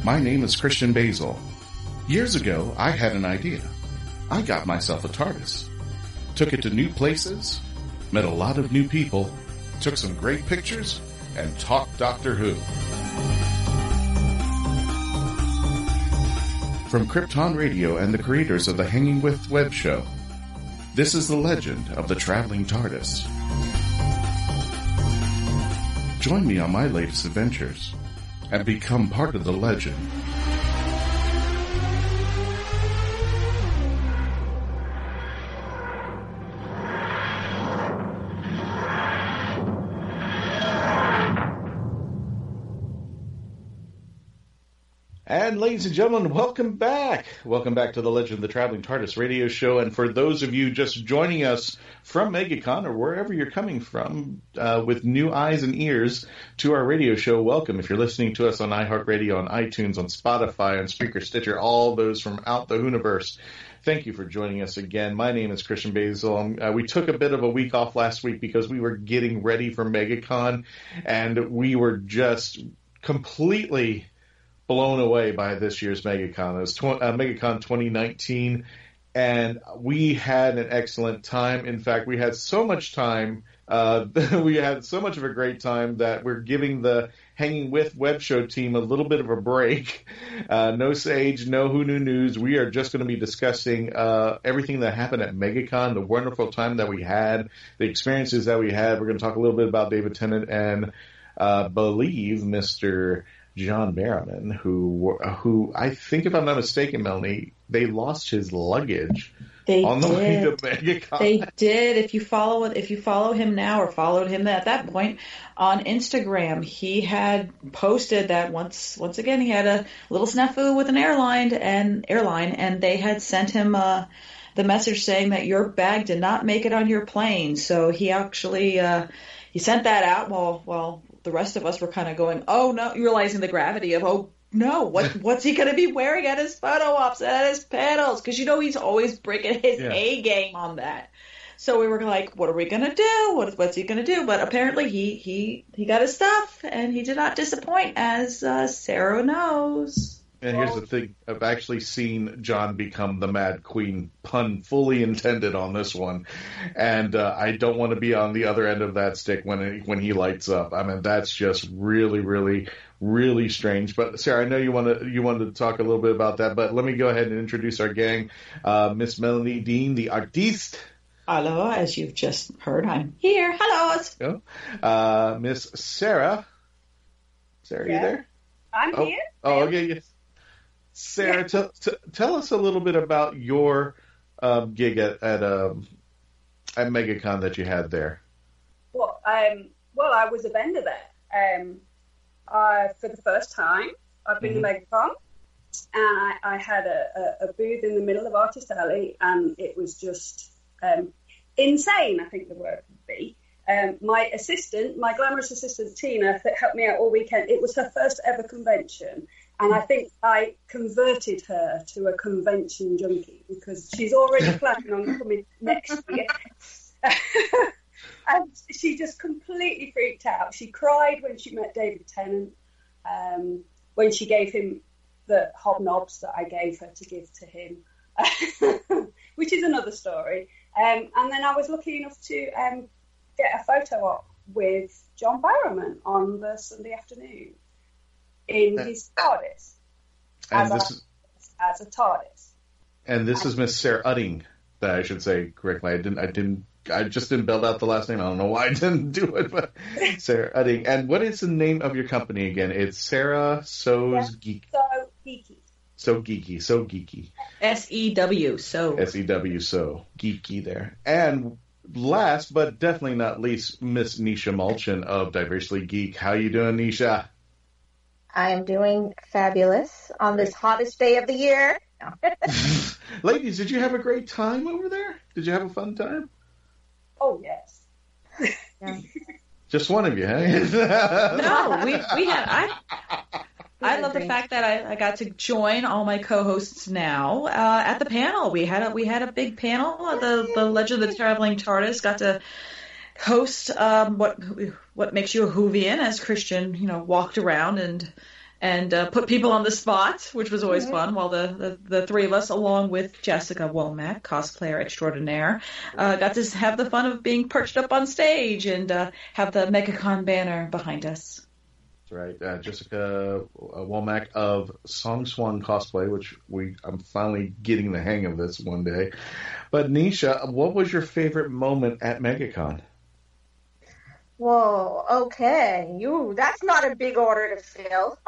My name is Christian Basel. Years ago, I had an idea. I got myself a TARDIS. Took it to new places, met a lot of new people, took some great pictures, and talked Doctor Who. From Krypton Radio and the creators of the Hanging With web show, this is the legend of the Traveling Tardis. Join me on my latest adventures and become part of the legend. And ladies and gentlemen, welcome back. Welcome back to the Legend of the Traveling TARDIS radio show. And for those of you just joining us from MegaCon or wherever you're coming from with new eyes and ears to our radio show, welcome. If you're listening to us on iHeartRadio, on iTunes, on Spotify, on Spreaker, Stitcher, all those from out the Whooniverse, thank you for joining us again. My name is Christian Basel. We took a bit of a week off last week because we were getting ready for MegaCon, and we were just completely blown away by this year's MegaCon. It was MegaCon 2019, and we had an excellent time. In fact, we had so much time, we had so much of a great time that we're giving the Hanging With web show team a little bit of a break. No Sage, no Who Knew News. We are just going to be discussing everything that happened at MegaCon, the wonderful time that we had, the experiences that we had. We're going to talk a little bit about David Tennant and believe Mr. John Barrowman, who I think, if I'm not mistaken, Melanie, they lost his luggage on the way to MegaCon. They did. If you follow him now or followed him at that point on Instagram, he had posted that once again he had a little snafu with an airline, and they had sent him the message saying that your bag did not make it on your plane. So he actually he sent that out while the rest of us were kind of going, oh no, realizing the gravity of, oh no, what's he going to be wearing at his photo ops, at his panels? Because he's always bringing his A game on that. So we were like, what are we going to do? What's he going to do? But apparently he got his stuff, and he did not disappoint, as Sarah knows. And here's the thing, I've actually seen John become the Mad Queen, pun fully intended on this one, and I don't want to be on the other end of that stick when he lights up. I mean, that's just really, really, really strange. But Sarah, I know you wanted to talk a little bit about that, but let me go ahead and introduce our gang. Miss Melanie Dean, the artiste. Hello, as you've just heard, I'm here. Hello. Miss Sarah. Sarah, you there? I'm here. Oh, okay, yes. Sarah, tell us a little bit about your gig at MegaCon that you had there. Well, I was a vendor there for the first time. I've been to MegaCon, and I had a booth in the middle of Artist Alley, and it was just insane, I think the word would be. My glamorous assistant, Tina, that helped me out all weekend, it was her first ever convention. And I think I converted her to a convention junkie because she's already planning on coming next year. And she just completely freaked out. She cried when she met David Tennant, when she gave him the hobnobs that I gave her to give to him, which is another story. And then I was lucky enough to get a photo op with John Barrowman on the Sunday afternoon in his TARDIS as a TARDIS. And this is Miss Sarah Utting, that I should say correctly. I just didn't build out the last name. I don't know why I didn't do it, but Sarah Utting. And what is the name of your company again? It's Sarah So's Geek. So Geeky. So Geeky. So Geeky. SEW. So. SEW. So Geeky there. And last but definitely not least, Miss Neisha Mulchan of Diversely Geek. How you doing, Neisha? I am doing fabulous on this hottest day of the year. No. Ladies, did you have a great time over there? Did you have a fun time? Oh, yes. Yeah. Just one of you, huh? No, we had. I love the fact that I got to join all my co-hosts now at the panel. We had a big panel. The Legend of the Traveling TARDIS got to host what makes you a Whovian, as Christian walked around and and put people on the spot, which was always fun, while the three of us, along with Jessica Womack, cosplayer extraordinaire, got to have the fun of being perched up on stage and have the MegaCon banner behind us. That's right. Jessica Womack of Song Swan Cosplay, which I'm finally getting the hang of this one day. But Neisha, what was your favorite moment at MegaCon? Whoa, okay. That's not a big order to fill.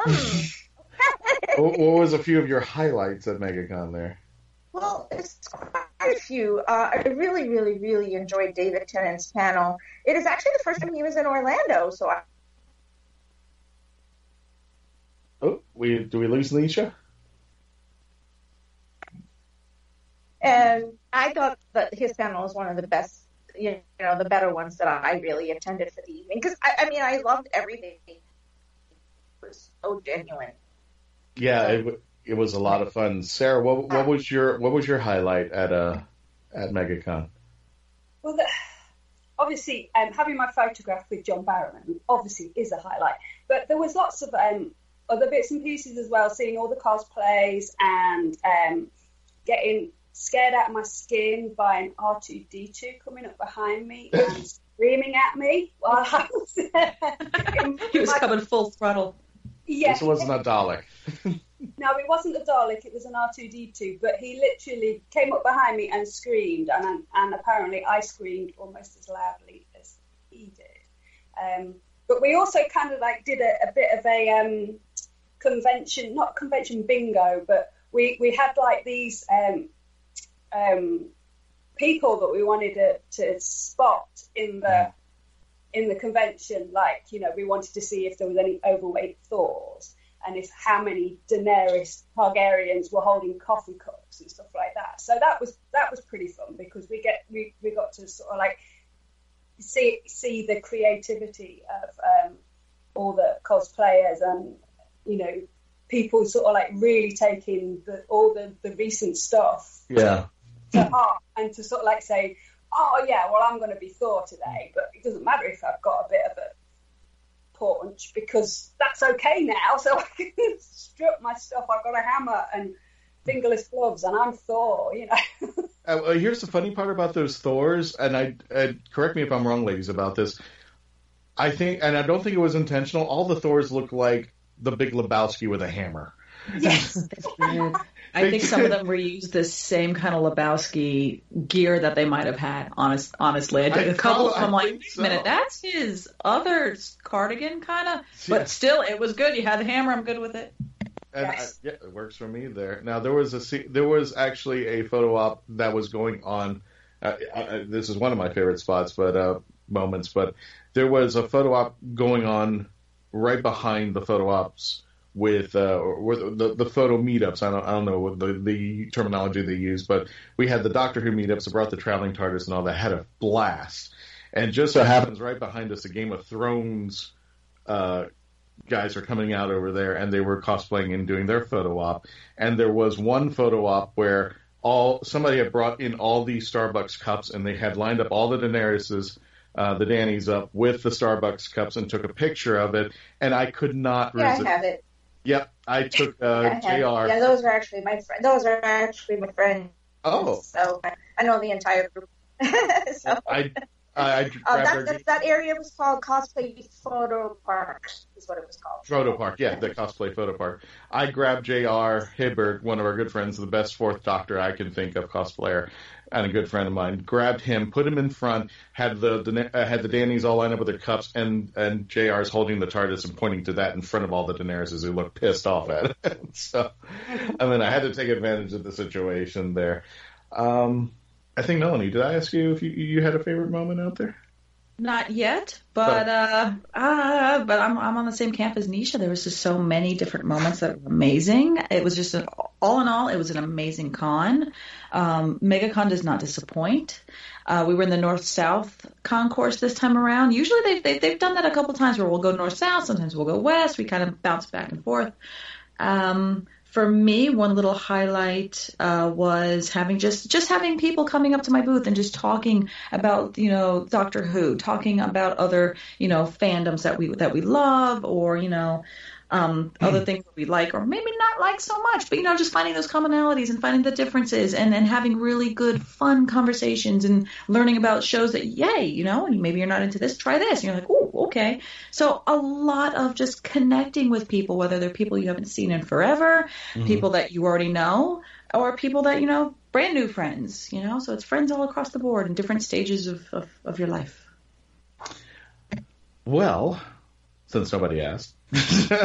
What was a few of your highlights at MegaCon there? Well, it's quite a few. I really, really, really enjoyed David Tennant's panel. It is actually the first time he was in Orlando, so do we lose Neisha? And I thought that his panel was one of the best, the better ones that I really attended for the evening. Because, I loved everything. It was so genuine. Yeah, it was a lot of fun. Sarah, what was your highlight at MegaCon? Well, obviously, having my photograph with John Barrowman obviously is a highlight. But there was lots of other bits and pieces as well, seeing all the cosplays and getting scared out of my skin by an R2-D2 coming up behind me and screaming at me while I was there. He was coming full throttle. Yeah. This wasn't a Dalek. No, it wasn't a Dalek, it was an R2-D2, but he literally came up behind me and screamed, and apparently I screamed almost as loudly as he did. But we also kind of did a bit of a not convention bingo, but we had these people that we wanted to spot in the convention. We wanted to see if there was any overweight Thors and how many Daenerys Targaryens were holding coffee cups and stuff like that. So that was pretty fun because we got to sort of see the creativity of all the cosplayers and people sort of really taking all the recent stuff to heart and to sort of say, oh yeah, well I'm going to be Thor today, but it doesn't matter if I've got a bit of a paunch because that's okay now, so I can strip my stuff. I've got a hammer and fingerless gloves and I'm Thor, Here's the funny part about those Thors, and I correct me if I'm wrong, ladies, about this. I think, and I don't think it was intentional, all the Thors look like the Big Lebowski with a hammer. Yes. I think some of them reused the same kind of Lebowski gear that they might have had, honestly. A couple of them, wait a minute, that's his other cardigan, kind of. But still, it was good. You had the hammer, I'm good with it. And yes. It works for me there. Now, there was actually a photo op that was going on. This is one of my favorite spots, moments, but there was a photo op going on right behind the photo ops with the photo meetups. I don't know what the terminology they use, but we had the Doctor Who meetups that brought the Traveling Tardis and all that. Had a blast. And just so happens right behind us, the Game of Thrones guys are coming out over there, and they were cosplaying and doing their photo op. And there was one photo op where somebody had brought in all these Starbucks cups, and they had lined up all the Daenerys's, the Dannys up with the Starbucks cups and took a picture of it, and I could not resist. I have it. Yep, I took JR. Yeah, those are actually my friends. Those are actually my friends. Oh. So I know the entire group. So. That area was called Cosplay Photo Park, is what it was called. Photo Park, yeah, the Cosplay Photo Park. I grabbed J.R. Hibbert, one of our good friends, the best fourth Doctor I can think of, cosplayer, and a good friend of mine. Grabbed him, put him in front, had the Dannys all lined up with their cups, and J.R.'s holding the TARDIS and pointing to that in front of all the Daenerys who looked pissed off at it. So, I mean, I had to take advantage of the situation there. I think, Melanie, did I ask you if you had a favorite moment out there? Not yet, but I'm on the same camp as Neisha. There was just so many different moments that were amazing. It was just all in all, it was an amazing con. MegaCon does not disappoint. We were in the North-South concourse this time around. Usually they've done that a couple times where we'll go North-South, sometimes we'll go West. We kind of bounce back and forth. For me, one little highlight was having having people coming up to my booth and just talking about, Doctor Who, talking about other, fandoms that we love, or, other things that we like or maybe not like so much, but, just finding those commonalities and finding the differences and having really good, fun conversations and learning about shows that, yay, maybe you're not into this, try this. And you're like, oh, okay. So a lot of just connecting with people, whether they're people you haven't seen in forever, people that you already know, or people that, brand new friends, so it's friends all across the board in different stages of your life. Well, since nobody asked,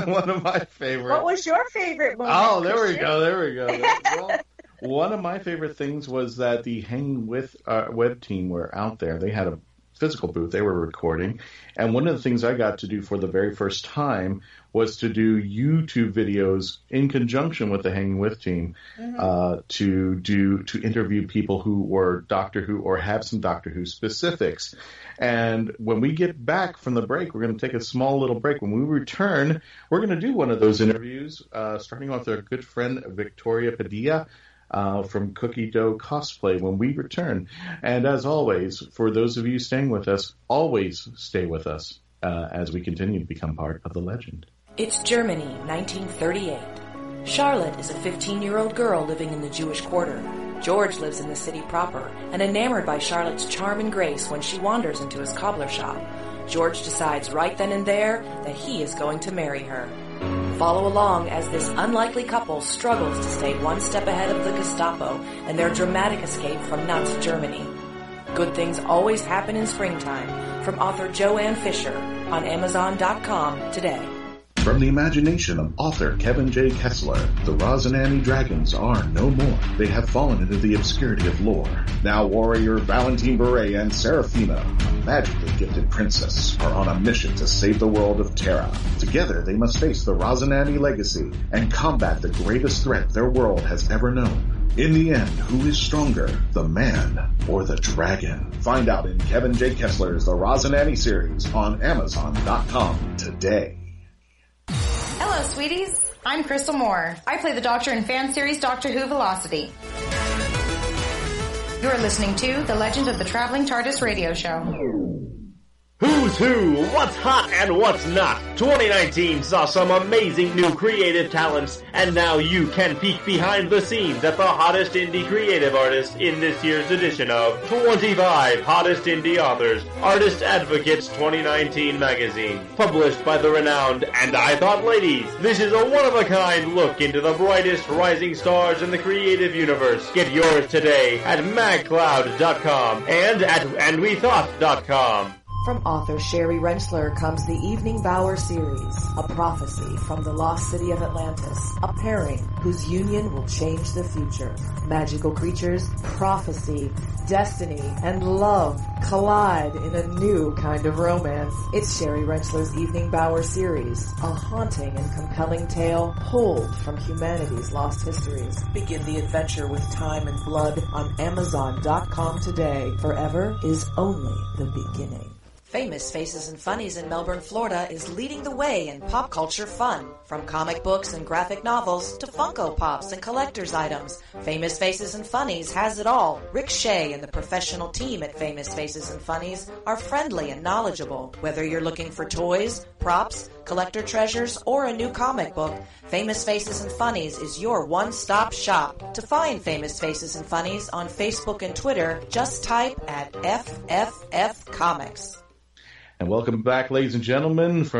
one of my favorite. What was your favorite moment? Oh, there we go. Well, one of my favorite things was that the Hanging With web team were out there. They had a physical booth. They were recording. And one of the things I got to do for the very first time was to do YouTube videos in conjunction with the Hanging With team to interview people who were Doctor Who or have some Doctor Who specifics. And when we get back from the break, we're going to take a small little break. When we return, we're going to do one of those interviews, starting off with our good friend Victoria Padilla from Cookie Dough Cosplay when we return. And as always, for those of you staying with us, always stay with us as we continue to become part of the legend. It's Germany, 1938. Charlotte is a 15-year-old girl living in the Jewish quarter. George lives in the city proper, and enamored by Charlotte's charm and grace when she wanders into his cobbler shop. George decides right then and there that he is going to marry her. Follow along as this unlikely couple struggles to stay one step ahead of the Gestapo and their dramatic escape from Nazi Germany. Good things always happen in springtime, from author Joanne Fisher, on Amazon.com today. From the imagination of author Kevin J. Kessler, the Rosinante dragons are no more. They have fallen into the obscurity of lore. Now warrior Valentine Beret and Seraphina, a magically gifted princess, are on a mission to save the world of Terra. Together they must face the Rosinante legacy and combat the greatest threat their world has ever known. In the end, who is stronger, the man or the dragon? Find out in Kevin J. Kessler's The Rosinante series on Amazon.com today. Hello, sweeties. I'm Crystal Moore. I play the Doctor in fan series Doctor Who Velocity. You're listening to The Legend of the Traveling Tardis radio show. Who's who, what's hot and what's not. 2019 saw some amazing new creative talents, and now you can peek behind the scenes at the hottest indie creative artists in this year's edition of 25 Hottest Indie Authors, Artist Advocates 2019 magazine. Published by the renowned And I Thought Ladies, this is a one-of-a-kind look into the brightest rising stars in the creative universe. Get yours today at magcloud.com and at andwethought.com. From author Sherry Rensler comes the Evening Bower series, a prophecy from the lost city of Atlantis, a pairing whose union will change the future. Magical creatures, prophecy, destiny, and love collide in a new kind of romance. It's Sherry Rensler's Evening Bower series, a haunting and compelling tale pulled from humanity's lost histories. Begin the adventure with time and blood on Amazon.com today. Forever is only the beginning. Famous Faces and Funnies in Melbourne, Florida is leading the way in pop culture fun. From comic books and graphic novels to Funko Pops and collector's items, Famous Faces and Funnies has it all. Rick Shea and the professional team at Famous Faces and Funnies are friendly and knowledgeable. Whether you're looking for toys, props, collector treasures, or a new comic book, Famous Faces and Funnies is your one-stop shop. To find Famous Faces and Funnies on Facebook and Twitter, just type at FFF Comics. And welcome back, ladies and gentlemen,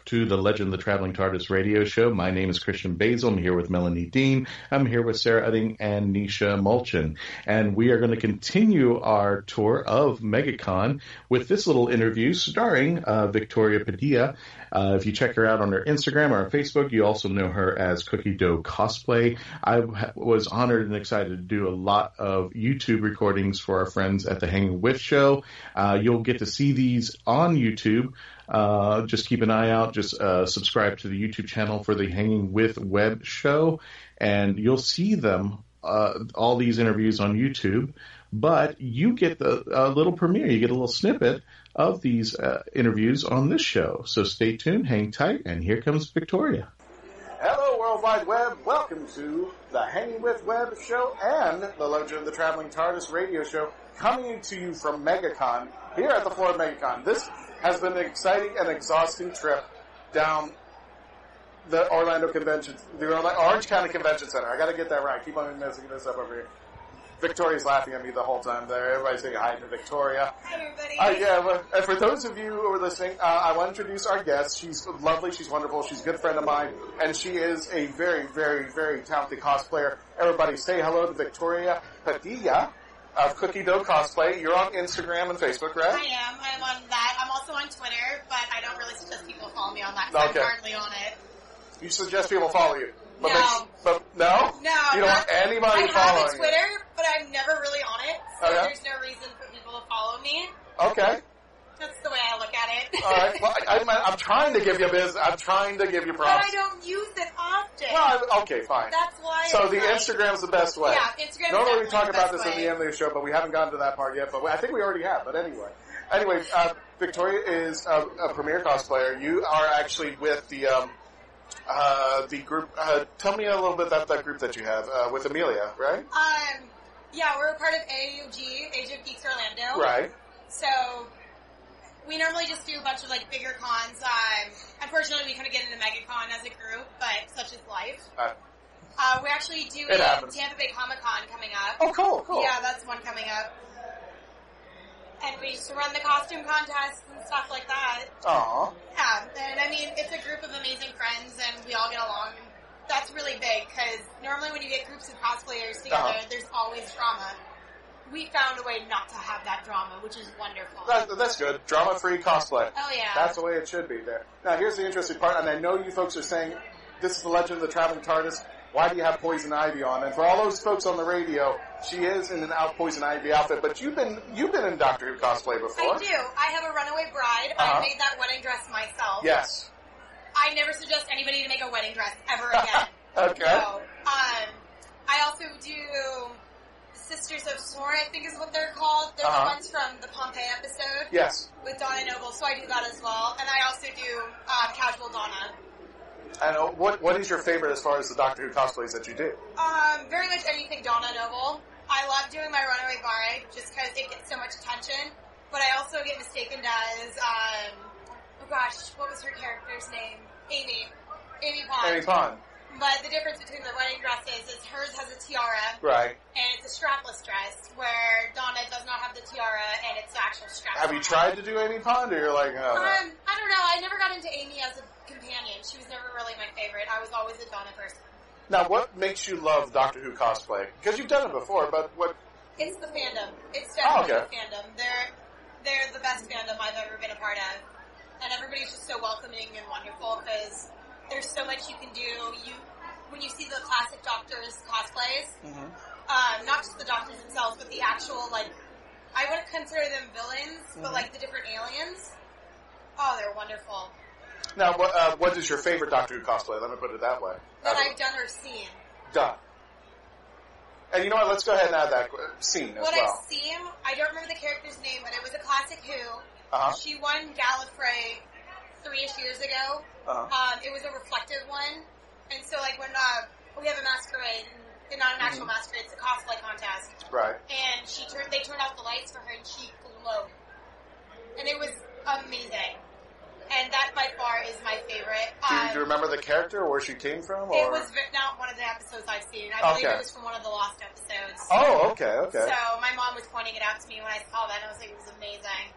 to the Legend of the Traveling Tardis radio show. My name is Christian Basel. I'm here with Melanie Dean. I'm here with Sarah Utting and Neisha Mulchan. And we are going to continue our tour of MegaCon with this little interview starring Victoria Padilla. If you check her out on her Instagram or on Facebook, you also know her as Cookie Dough Cosplay. I was honored and excited to do a lot of YouTube recordings for our friends at the Hanging With show. You'll get to see these on YouTube. Just keep an eye out. Just subscribe to the YouTube channel for the Hanging With web show, and you'll see them, all these interviews on YouTube. But you get the little premiere. You get a little snippet of these interviews on this show. So stay tuned, hang tight, and here comes Victoria. Hello, World Wide Web. Welcome to the Hanging With Web show and the Legend of the Traveling Tardis radio show, coming to you from MegaCon here at the Florida MegaCon. This has been an exciting and exhausting trip down the Orlando Convention, the Orange County Convention Center. I got to get that right. Keep on messing this up over here. Victoria's laughing at me the whole time there. Everybody's saying hi to Victoria. Hi, everybody. And for those of you who are listening, I want to introduce our guest. She's lovely. She's wonderful. She's a good friend of mine. And she is a very, very, very talented cosplayer. Everybody say hello to Victoria Padilla of Cookie Dough Cosplay. You're on Instagram and Facebook, right? I am. I'm on that. I'm also on Twitter, but I don't really suggest people follow me on that because Okay. I'm hardly on it. You suggest people follow you. But No. No? No. You don't want anybody I following have a Twitter, but I'm never really on it, so Okay. there's no reason for people to follow me. you. Okay. That's the way I look at it. All right. Well, I'm trying to give you business. I'm trying to give you But props. I don't use it often. Well, okay, fine. That's why. So it's the like, Instagram's the best way. Yeah, Instagram. Normally we is talk definitely about the this best at the way. end of the show, but we haven't gotten to that part yet. But I think we already have. But anyway, Victoria is a premier cosplayer. You are actually with the group. Tell me a little bit about that group that you have with Amelia, right? Yeah, we're a part of AUG, Age of Geeks Orlando. Right. So we normally just do a bunch of like bigger cons. Unfortunately, we couldn't get into MegaCon as a group, but such is life. We actually do It happens. Tampa Bay Comic-Con coming up. Oh, cool. Yeah, that's one coming up. And we used to run the costume contests and stuff like that. Aww. Yeah, and I mean, it's a group of amazing friends, and we all get along. And that's really big, because normally when you get groups of cosplayers together, there's always drama. We found a way not to have that drama, which is wonderful. That's good. Drama-free cosplay. Oh, yeah. That's the way it should be there. Now, here's the interesting part, and I know you folks are saying, this is the Legend of the Traveling Tardis. Why do you have Poison Ivy on? And for all those folks on the radio, she is in an Poison Ivy outfit, but you've been in Doctor Who cosplay before. I do. I have a runaway bride. I made that wedding dress myself. Yes. I never suggest anybody to make a wedding dress ever again. Okay. So, I also do Sisters of Sorn, I think is what they're called. They're the ones from the Pompeii episode. Yes. With Donna Noble, so I do that as well. And I also do Casual Donna. And what is your favorite as far as the Doctor Who cosplays that you do? Very much anything Donna Noble. I love doing my runaway bride just because it gets so much attention. But I also get mistaken as, oh gosh, what was her character's name? Amy Pond. Amy Pond. But the difference between the wedding dresses is hers has a tiara. Right. And it's a strapless dress, where Donna does not have the tiara and it's actual straps. Have you tried to do Amy Pond, or you're like, oh, no. I don't know. I never got into Amy as a companion. She was never really my favorite. I was always a Donna person. Now, what makes you love Doctor Who cosplay? Because you've done it before, but what... It's the fandom. It's definitely okay. the fandom. They're the best fandom I've ever been a part of. And everybody's just so welcoming and wonderful because there's so much you can do. When you see the classic Doctors cosplays, not just the Doctors themselves, but the actual, like, I wouldn't consider them villains, but like the different aliens. Oh, they're wonderful. Now, what is your favorite Doctor Who cosplay? Let me put it that way. That I've done or seen. Done. And you know what? Let's go ahead and add that scene as What well. I've seen, I don't remember the character's name, but it was a classic Who. She won Gallagher 3-ish years ago. It was a reflective one. And so, like, when we have a masquerade, and not an actual masquerade, it's a cosplay contest. Right. And they turned out the lights for her, and she glowed. And it was amazing. And that, by far, is my favorite. Do you remember the character, or where she came from? Or? It was not one of the episodes I've seen. I believe it was from one of the Lost episodes. Oh, okay. So, my mom was pointing it out to me when I saw that, and I was like, it was amazing.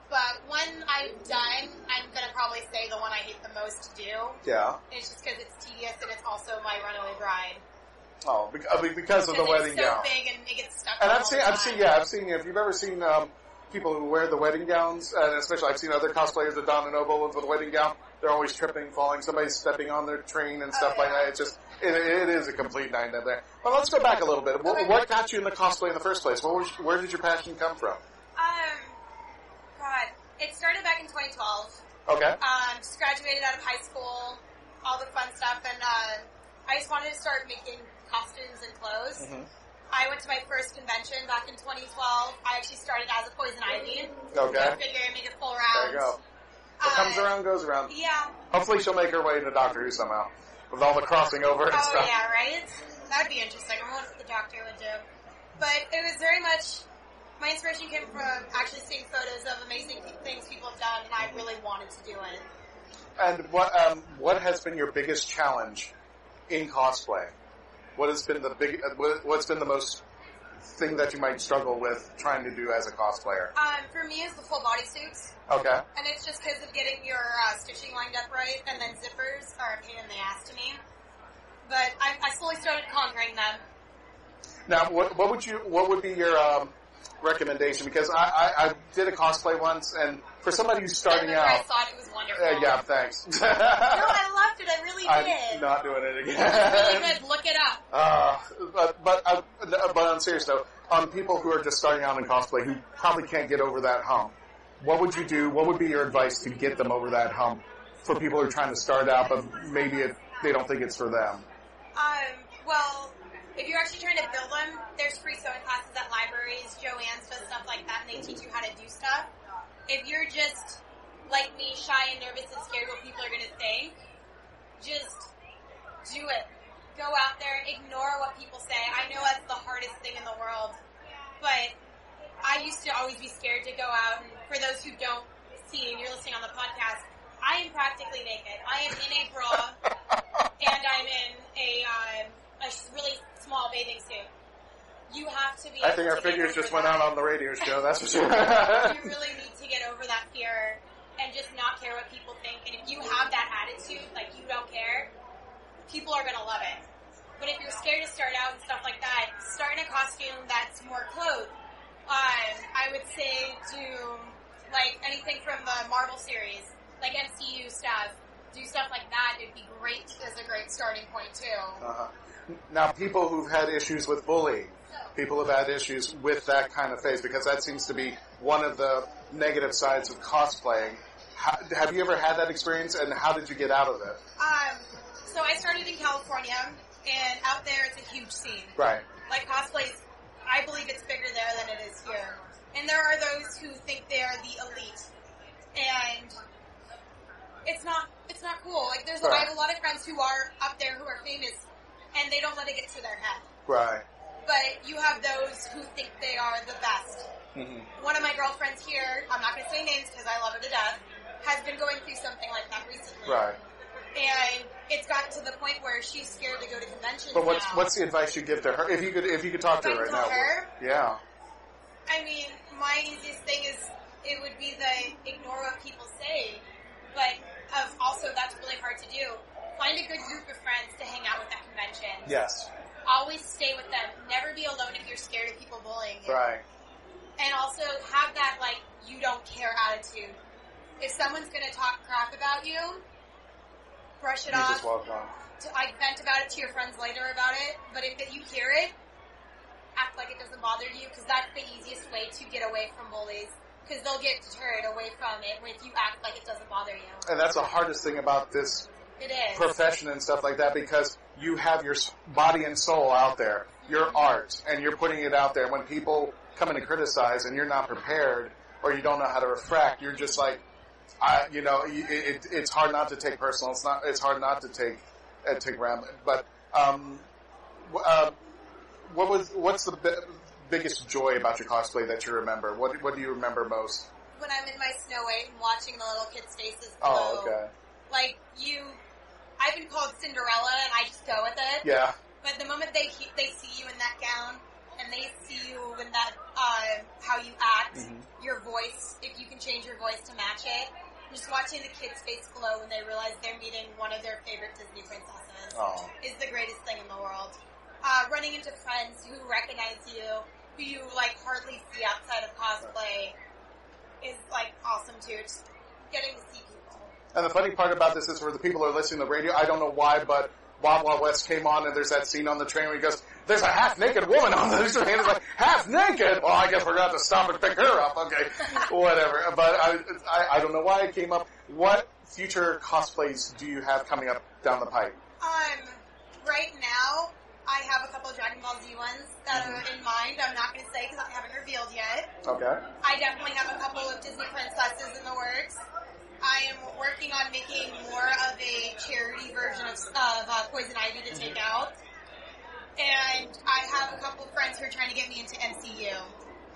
But one I've done, I'm going to probably say the one I hate the most to do. Yeah. It's just because it's tedious and it's also my runaway bride. Oh, because of the wedding gown. It's so big and it gets stuck. And I've seen. If you've ever seen people who wear the wedding gowns, and especially I've seen other cosplayers that Donna Noble with a wedding gown. They're always tripping, falling. Somebody's stepping on their train and stuff like that. It's just it is a complete nightmare there. But let's go back a little bit. What got you in the cosplay in the first place? Where did your passion come from? God, it started back in 2012. Okay. Just graduated out of high school, all the fun stuff, and I just wanted to start making costumes and clothes. I went to my first convention back in 2012. I actually started as a Poison Ivy. Okay. I figured I'd make a full round. There you go. What comes around goes around. Yeah. Hopefully she'll make her way into Doctor Who somehow. With all the crossing over and stuff. Oh, yeah, right? That would be interesting. I wonder what the Doctor would do. But it was very much... My inspiration came from actually seeing photos of amazing things people have done, and I really wanted to do it. And what has been your biggest challenge in cosplay? What has been what's been the most thing that you might struggle with trying to do as a cosplayer? For me, it's the full body suits. Okay. And it's just because of getting your stitching lined up right, and then zippers are a pain in the ass to me. But I slowly started conquering them. Now, what would be your recommendation? Because I did a cosplay once, and for somebody who's starting out, I thought it was wonderful. Yeah, thanks. No, I loved it. I really did. I'm not doing it again. It's really good. Look it up. But on serious note, on people who are just starting out in cosplay who probably can't get over that hump, what would you do? What would be your advice to get them over that hump for people who are trying to start out, but maybe they don't think it's for them? Well, if you're actually trying to build them, there's free sewing classes at libraries. Joanne's does stuff like that, and they teach you how to do stuff. If you're just, like me, shy and nervous and scared what people are going to think, just do it. Go out there, ignore what people say. I know that's the hardest thing in the world, but I used to always be scared to go out, and for those who don't see and you're listening on the podcast, I am practically naked. I am in a bra, and I'm in a really small bathing suit. You have to be. I think our figures just went out on the radio show. That's for sure. You really need to get over that fear and just not care what people think. And if you have that attitude, like you don't care, people are gonna love it. But if you're scared to start out and stuff like that, start in a costume that's more clothed. I would say do like anything from the Marvel series, like MCU stuff. Do stuff like that. It'd be great as a great starting point too. Now, people who've had issues with bullying, people have had issues with that kind of phase, because that seems to be one of the negative sides of cosplaying. Have you ever had that experience, and how did you get out of it? So I started in California, and out there it's a huge scene. Right. Like cosplays, I believe it's bigger there than it is here. And there are those who think they're the elite. And it's not cool. Like I have a lot of friends who are up there who are famous, and they don't let it get to their head. Right. But you have those who think they are the best. Mm-hmm. One of my girlfriends here, I'm not going to say names because I love her to death, has been going through something like that recently. Right. And it's gotten to the point where she's scared to go to conventions. But what's the advice you give to her? If you could talk to her right now. Her? Yeah. I mean, my easiest thing is it would be the ignore what people say, but also that's really hard to do. Find a good group of friends to hang out with at conventions. Yes. Always stay with them. Never be alone if you're scared of people bullying you. Right. And also have that, like, you don't care attitude. If someone's going to talk crap about you, brush it off. Just walk on. Vent about it to your friends later about it. But if you hear it, act like it doesn't bother you, because that's the easiest way to get away from bullies. Because they'll get deterred away from it if you act like it doesn't bother you. And that's the hardest thing about this profession and stuff like that, because you have your body and soul out there, your art, and you're putting it out there. When people come in and criticize and you're not prepared or you don't know how to refract, you're just like, it's hard not to take personal. It's hard not to take rambling. But what's the biggest joy about your cosplay that you remember? What do you remember most? When I'm in my Snow White and watching the little kids' faces glow. Oh, okay. Like I've been called Cinderella, and I just go with it. Yeah. But the moment they see you in that gown, and they see you in that how you act, your voice, if you can change your voice to match it, just watching the kids' face glow when they realize they're meeting one of their favorite Disney princesses is the greatest thing in the world. Running into friends who recognize you, who you like hardly see outside of cosplay, is like awesome too. Just getting to see people. And the funny part about this is, for the people who are listening to the radio, I don't know why, but Wild Wild West came on, and there's that scene on the train where he goes, "There's a half-naked woman on the train." It's like, half-naked? Well, I guess we're going to have to stop and pick her up. Okay, whatever. But I don't know why it came up. What future cosplays do you have coming up down the pipe? Right now, I have a couple of Dragon Ball Z ones that are in mind. I'm not going to say because I haven't revealed yet. Okay. I definitely have a couple of Disney princesses in the works. I am working on making more of a charity version of Poison Ivy to take out. And I have a couple of friends who are trying to get me into MCU.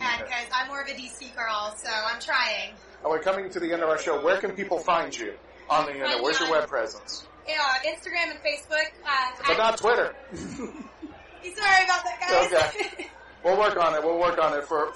And because I'm more of a DC girl, so I'm trying. We're coming to the end of our show. Where can people find you on the internet? Where's your web presence? Instagram and Facebook. But not Twitter. Sorry about that, guys. Okay. We'll work on it. We'll work on it for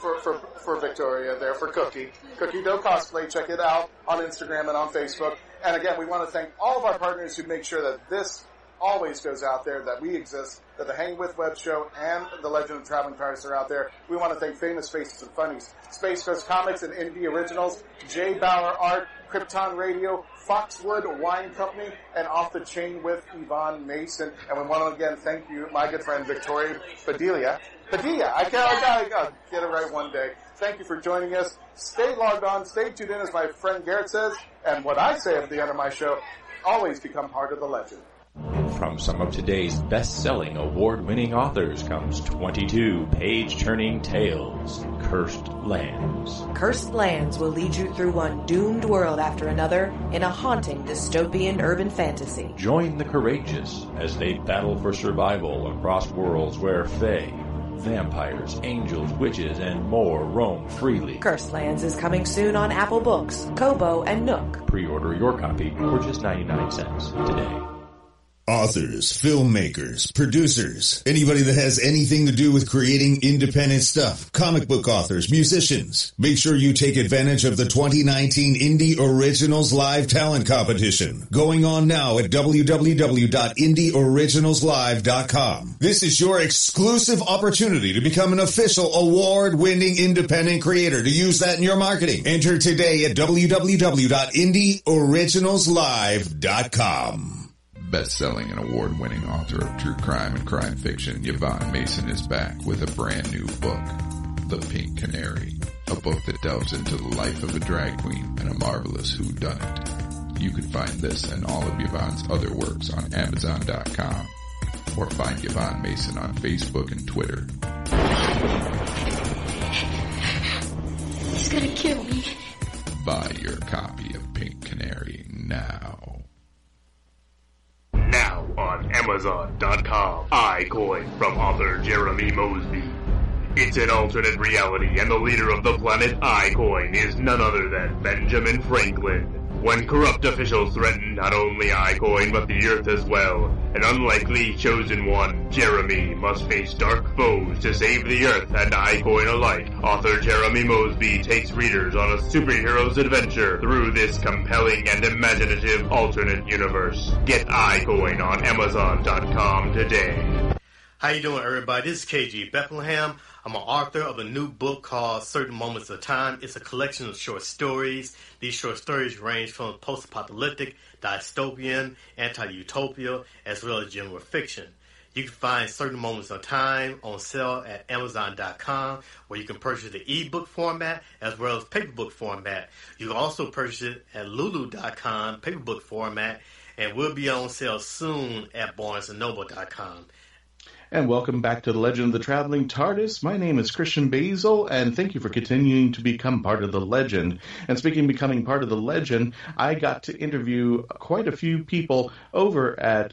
Victoria there, for Cookie. Cookie Dough Cosplay. Check it out on Instagram and on Facebook. And again, we want to thank all of our partners who make sure that this always goes out there, that we exist, that the Hanging With Web Show and the Legend of Traveling Tardis are out there. We want to thank Famous Faces and Funnies, Space Coast Comics and Indie Originals, J. Bauer Art, Krypton Radio, Foxwood Wine Company, and Off the Chain with Yvonne Mason. And we want to again thank you, my good friend Victoria Padilla. I gotta get it right one day. Thank you for joining us. Stay logged on, stay tuned in, as my friend Garrett says, and what I say at the end of my show, always become part of the legend. From some of today's best-selling, award-winning authors comes 22 page-turning tales, Cursed Lands. Cursed Lands will lead you through one doomed world after another in a haunting dystopian urban fantasy. Join the courageous as they battle for survival across worlds where fae, vampires, angels, witches, and more roam freely. Cursed Lands is coming soon on Apple Books, Kobo, and Nook. Pre-order your copy for just 99 cents today. Authors, filmmakers, producers, anybody that has anything to do with creating independent stuff, comic book authors, musicians. Make sure you take advantage of the 2019 Indie Originals Live Talent Competition, going on now at www.indieoriginalslive.com. This is your exclusive opportunity to become an official award-winning independent creator, to use that in your marketing. Enter today at www.indieoriginalslive.com. Best-selling and award-winning author of true crime and crime fiction, Yvonne Mason is back with a brand new book, The Pink Canary, a book that delves into the life of a drag queen and a marvelous whodunit. You can find this and all of Yvonne's other works on Amazon.com, or find Yvonne Mason on Facebook and Twitter. He's gonna kill me. Buy your copy of Pink Canary now. Now on Amazon.com, iCoin from author Jeremy Mosby. It's an alternate reality, and the leader of the planet iCoin is none other than Benjamin Franklin. When corrupt officials threaten not only iCoin but the Earth as well, an unlikely chosen one, Jeremy, must face dark foes to save the Earth and iCoin alike. Author Jeremy Mosby takes readers on a superhero's adventure through this compelling and imaginative alternate universe. Get iCoin on Amazon.com today. How you doing, everybody? This is KG Bethlehem. I'm an author of a new book called Certain Moments of Time. It's a collection of short stories. These short stories range from post-apocalyptic, dystopian, anti-utopia, as well as general fiction. You can find Certain Moments of Time on sale at Amazon.com, where you can purchase the ebook format as well as paperbook format. You can also purchase it at Lulu.com, paperbook format, and will be on sale soon at BarnesandNoble.com. And welcome back to the Legend of the Traveling Tardis. My name is Christian Basel, and thank you for continuing to become part of the legend. And speaking of becoming part of the legend, I got to interview quite a few people over at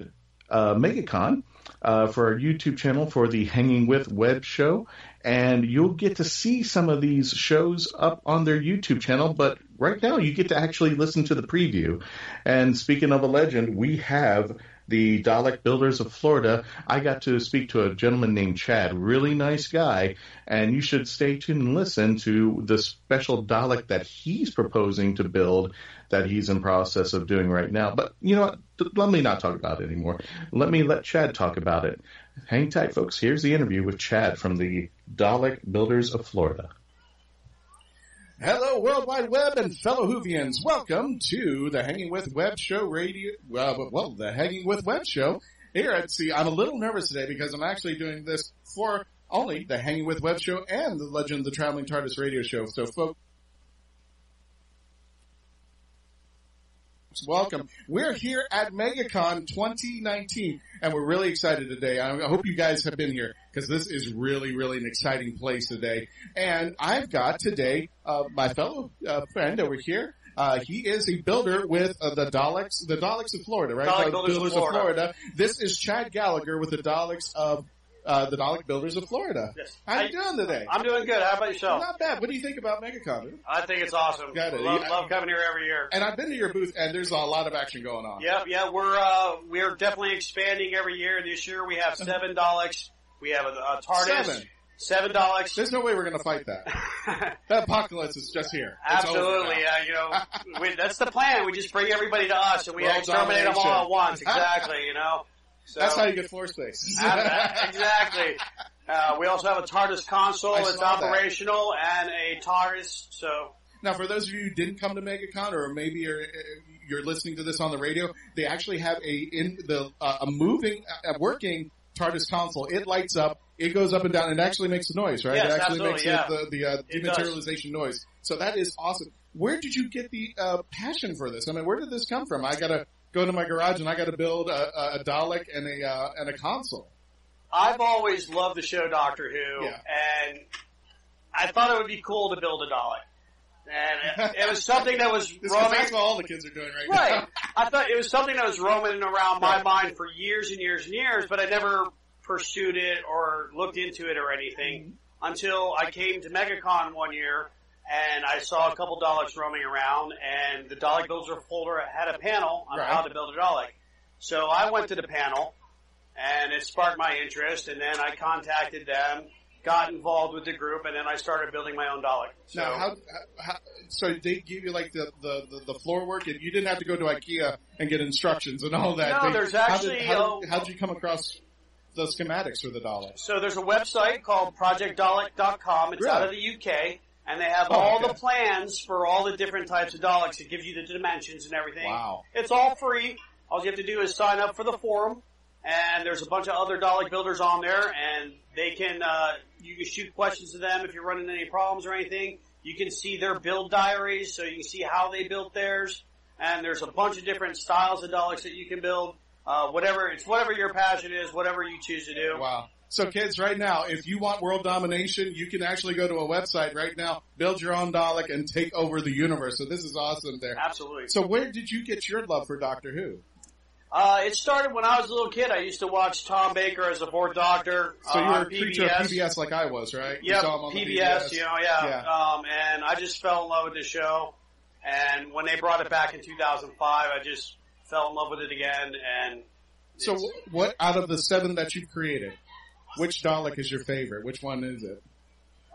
MegaCon for our YouTube channel for the Hanging With Web Show. And you'll get to see some of these shows up on their YouTube channel, but right now you get to actually listen to the preview. And speaking of a legend, we have the Dalek Builders of Florida. I got to speak to a gentleman named Chad, really nice guy, and you should stay tuned and listen to the special Dalek that he's proposing to build that he's in process of doing right now. But you know what? Let me not talk about it anymore. Let Chad talk about it. Hang tight, folks. Here's the interview with Chad from the Dalek Builders of Florida. Hello, World Wide Web and fellow Whovians. Welcome to the Hanging With Web Show radio. Well, the Hanging With Web Show. Here at I'm a little nervous today because I'm actually doing this for only the Hanging With Web Show and the Legend of the Traveling Tardis radio show. So, folks, welcome. We're here at MegaCon 2019, and we're really excited today. I hope you guys have been here because this is really, really an exciting place today. And I've got today my fellow friend over here. He is a builder with the Daleks of Florida, right? Dalek Builders of Florida. This is Chad Gallagher with the Daleks of the Dalek Builders of Florida. Yes. How you doing today? I'm doing good. How about yourself? Not bad. What do you think about MegaCon? I think it's awesome. Got it. Love coming here every year. And I've been to your booth, and there's a lot of action going on. Yep, yeah, we're definitely expanding every year. This year we have 7 Daleks. We have a TARDIS. 7 Daleks. There's no way we're going to fight that. That apocalypse is just here. Absolutely. That's the plan. We just bring everybody to us, and we exterminate them all at once. Exactly, So, that's how you get floor space. Exactly. We also have a TARDIS console that's operational and a TARDIS. So now, for those of you who didn't come to MegaCon, or maybe you're listening to this on the radio, they actually have a working TARDIS console. It lights up. It goes up and down. It actually makes a noise, right? Yes, it actually makes the dematerialization noise. So that is awesome. Where did you get the passion for this? I mean, where did this come from? I got to go to my garage and I got to build a Dalek and a console. I've always loved the show Doctor Who, and I thought it would be cool to build a Dalek. And it was something that was roaming. That's what all the kids are doing right now. Right. I thought it was something that was roaming around my mind for years and years and years, but I never pursued it or looked into it or anything until I came to MegaCon one year and I saw a couple Daleks roaming around, and the Dalek Builder Folder had a panel on how to build a Dalek. So I went to the panel, and it sparked my interest, and then I contacted them, got involved with the group, and then I started building my own Dalek. So, now, so they give you like the floor work, and you didn't have to go to IKEA and get instructions and all that. No, there's actually... How did you come across the schematics for the Dalek? So there's a website called ProjectDalek.com. It's out of the UK, and they have all the plans for all the different types of Daleks. It gives you the dimensions and everything. Wow. It's all free. All you have to do is sign up for the forum, and there's a bunch of other Dalek builders on there, and they can, you can shoot questions to them if you're running any problems or anything. You can see their build diaries, so you can see how they built theirs, and there's a bunch of different styles of Daleks that you can build. Whatever your passion is, whatever you choose to do. Wow. So kids, right now, if you want world domination, you can actually go to a website right now, build your own Dalek, and take over the universe. So this is awesome there. Absolutely. So where did you get your love for Doctor Who? It started when I was a little kid. I used to watch Tom Baker as the Fourth Doctor. So you were a PBS. creature of PBS like I was, right? Yep, PBS, and I just fell in love with the show. And when they brought it back in 2005, I just fell in love with it again. And so what, out of the 7 that you've created, which Dalek is your favorite? Which one is it?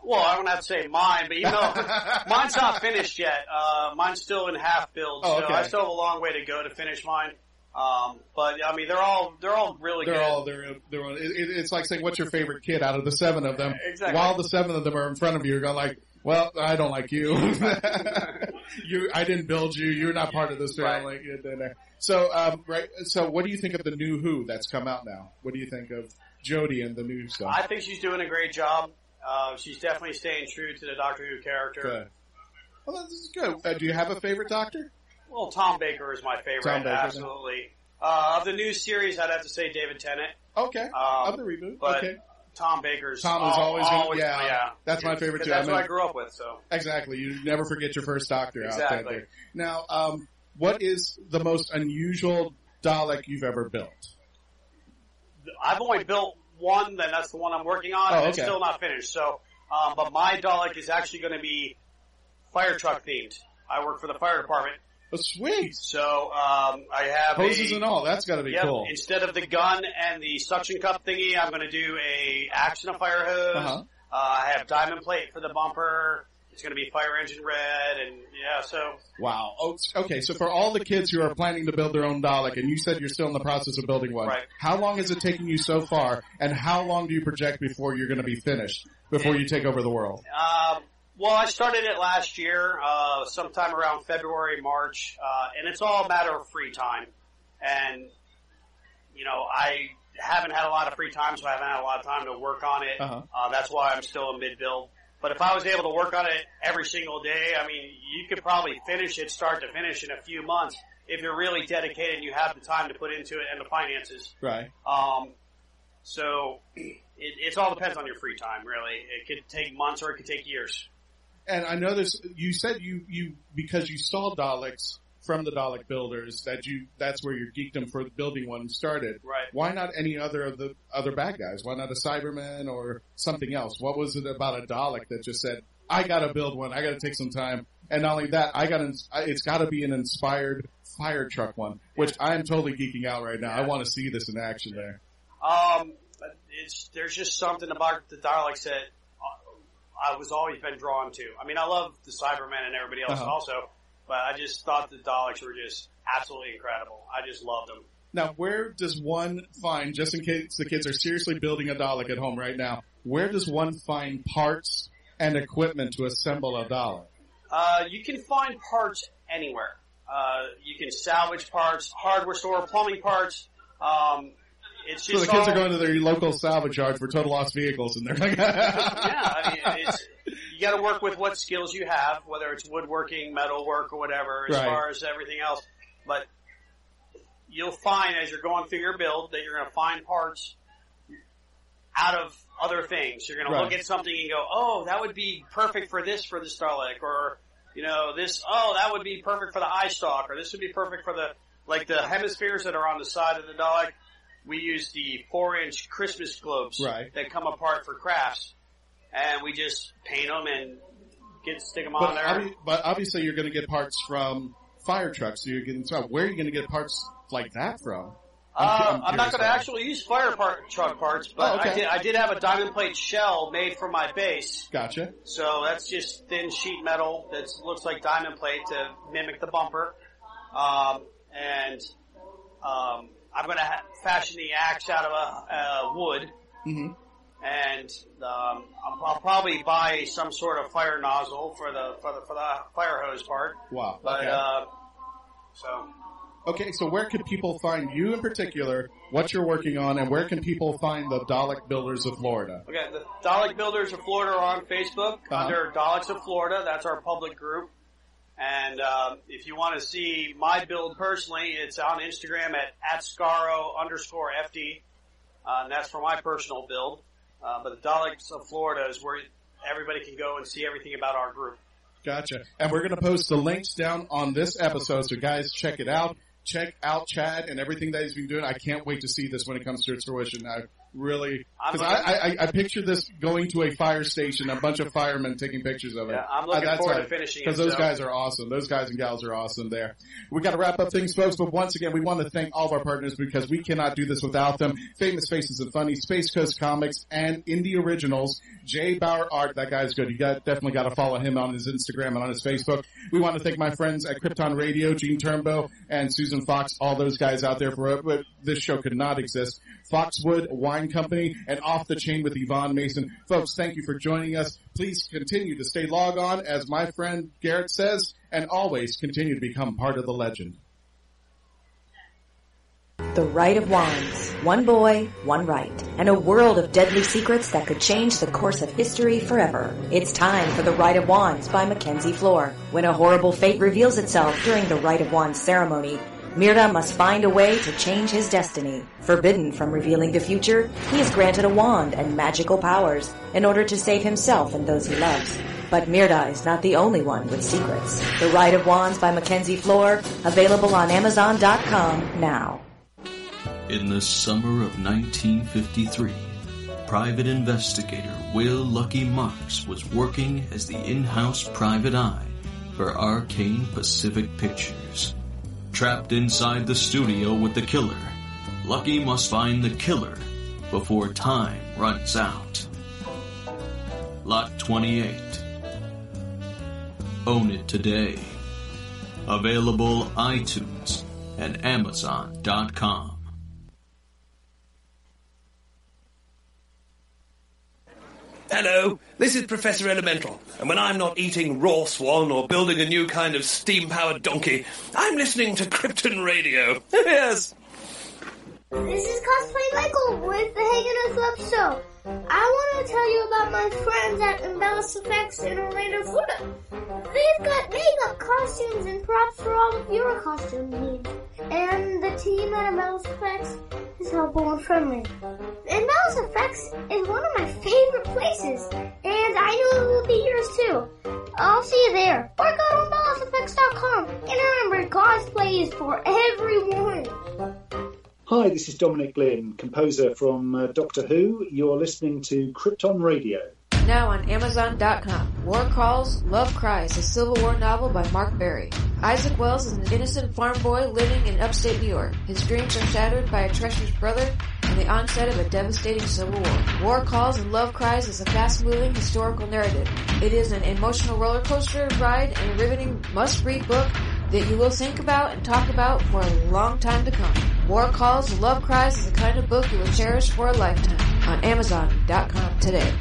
Well, I don't have to say mine, but even though mine's not finished yet, mine's still in half build, so I still have a long way to go to finish mine. But I mean, they're all really good. It's like saying, what's your favorite kid out of the 7 of them? Exactly. While the 7 of them are in front of you, you're going like, well, I don't like you. I didn't build you. You're not part of this family. Right. So, So what do you think of the new Who that's come out now? What do you think of Jodie and the new stuff? I think she's doing a great job. She's definitely staying true to the Doctor Who character. Good. Well, this is good. Do you have a favorite Doctor? Well, Tom Baker is my favorite. Tom Baker, absolutely. Of the new series, I'd have to say David Tennant. Okay. Of the reboot. But okay. Tom Baker's Tom is always good. Yeah. That's my favorite too. That's what I grew up with. So exactly, you never forget your first Doctor exactly. out there. Now, what is the most unusual Dalek you've ever built? I've only built one, and that's the one I'm working on, and it's still not finished. So, but my Dalek is actually going to be fire truck themed. I work for the fire department. Oh, sweet. So, I have hoses and all. That's got to be cool. Instead of the gun and the suction cup thingy, I'm going to do a action of fire hose. I have diamond plate for the bumper. It's going to be fire engine red, and so. Wow. Okay, so for all the kids who are planning to build their own Dalek, and you said you're still in the process of building one, how long is it taking you so far, and how long do you project before you're going to be finished, before you take over the world? Well, I started it last year, sometime around February, March, and it's all a matter of free time. And, I haven't had a lot of free time, so I haven't had a lot of time to work on it. That's why I'm still in mid-build. But if I was able to work on it every single day, I mean, you could probably finish it start to finish in a few months if you're really dedicated and you have the time to put into it and the finances. Right. So it all depends on your free time, really. It could take months or it could take years. And I know you said you because you saw Daleks from the Dalek builders that's where your geekdom for building one started. Right. Why not any other of the other bad guys? Why not a Cyberman or something else? What was it about a Dalek that just said, I gotta build one, I gotta take some time, and not only that, it's gotta be an inspired fire truck one, which I'm totally geeking out right now. I want to see this in action there. There's just something about the Daleks that I was always been drawn to. I mean, I love the Cybermen and everybody else also, but I just thought the Daleks were just absolutely incredible. I just loved them. Now, where does one find, just in case the kids are seriously building a Dalek at home right now, where does one find parts and equipment to assemble a Dalek? You can find parts anywhere. You can salvage parts, hardware store, plumbing parts. It's just so the kids are going to their local salvage yard for total lost vehicles, and they're like, yeah, I mean, you got to work with what skills you have, whether it's woodworking, metalwork, or whatever, as far as everything else. But you'll find as you're going through your build that you're going to find parts out of other things. You're going to look at something and go, oh, that would be perfect for the Dalek, or that would be perfect for the eye stalk, or this would be perfect for the hemispheres that are on the side of the Dalek. We use the 4-inch Christmas globes that come apart for crafts, and we just paint them and stick them on there. But obviously you're going to get parts from fire trucks, so you're getting where are you going to get parts like that from? I'm not going to actually use truck parts, but I did have a diamond plate shell made for my base. Gotcha. So that's just thin sheet metal that looks like diamond plate to mimic the bumper. I'm going to fashion the axe out of wood. Mm-hmm. And I'll probably buy some sort of fire nozzle for the fire hose part. Wow. But Okay, so where can people find you in particular, what you're working on, and where can people find the Dalek Builders of Florida? Okay, the Dalek Builders of Florida are on Facebook under Daleks of Florida. That's our public group. And if you want to see my build personally, it's on Instagram at @Scaro_FD. And that's for my personal build. But the Daleks of Florida is where everybody can go and see everything about our group. Gotcha. And we're going to post the links down on this episode, so guys, check it out. Check out Chad and everything that he's been doing. I can't wait to see this when it comes to its fruition. I really, because I picture this going to a fire station, a bunch of firemen taking pictures of it. Yeah, I'm looking forward to finishing it. Because those guys are awesome. Those guys and gals are awesome there. We got to wrap up things, folks, but once again, we want to thank all of our partners because we cannot do this without them. Famous Faces and Funny, Space Coast Comics, and Indie Originals. Jay Bauer Art, that guy's good. You definitely got to follow him on his Instagram and on his Facebook. We want to thank my friends at Krypton Radio, Gene Turnbow and Susan Fox, all those guys out there but this show could not exist. Foxwood Wine Company and Off the Chain with Yvonne Mason. Folks, thank you for joining us. Please continue to stay log on, as my friend Garrett says, and always continue to become part of the legend. The Right of Wands. One boy, one right. And a world of deadly secrets that could change the course of history forever. It's time for The Right of Wands by Mackenzie Floor. When a horrible fate reveals itself during the Right of Wands ceremony, Mirda must find a way to change his destiny. Forbidden from revealing the future, he is granted a wand and magical powers in order to save himself and those he loves. But Mirda is not the only one with secrets. The Right of Wands by Mackenzie Floor, available on Amazon.com now. In the summer of 1953, private investigator Will Lucky Marks was working as the in-house private eye for Arcane Pacific Pictures. Trapped inside the studio with the killer, Lucky must find the killer before time runs out. Lot 28. Own it today. Available iTunes and Amazon.com. Hello, this is Professor Elemental, and when I'm not eating raw swan or building a new kind of steam-powered donkey, I'm listening to Krypton Radio. Yes! This is Cosplay Michael with the Hagen and Flub Show. I want to tell you about my friends at Embellis Effects in Orlando, Florida. They've got makeup, costumes, and props for all of your costume needs. And the team at Embellis Effects is helpful and friendly. Embellis Effects is one of my favorite places, and I know it will be yours too. I'll see you there. Or go to embelliseffects.com. And remember, cosplay movies for everyone. Hi, this is Dominic Glynn, composer from Doctor Who. You're listening to Krypton Radio. Now on Amazon.com. War Calls, Love Cries, a Civil War novel by Mark Berry. Isaac Wells is an innocent farm boy living in upstate New York. His dreams are shattered by a treacherous brother and the onset of a devastating civil war. War Calls and Love Cries is a fast-moving historical narrative. It is an emotional roller coaster ride and a riveting must-read book that you will think about and talk about for a long time to come. War Calls and Love Cries is the kind of book you will cherish for a lifetime. On Amazon.com today.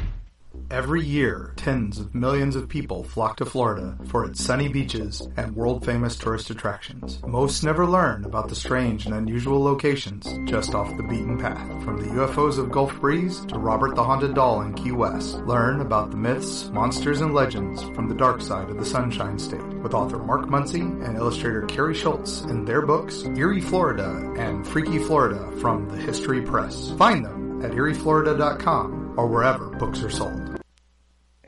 Every year, tens of millions of people flock to Florida for its sunny beaches and world-famous tourist attractions. Most never learn about the strange and unusual locations just off the beaten path. From the UFOs of Gulf Breeze to Robert the Haunted Doll in Key West, learn about the myths, monsters, and legends from the dark side of the Sunshine State with author Mark Muncy and illustrator Carrie Schultz in their books Eerie Florida and Freaky Florida from the History Press. Find them at eerieflorida.com or wherever books are sold.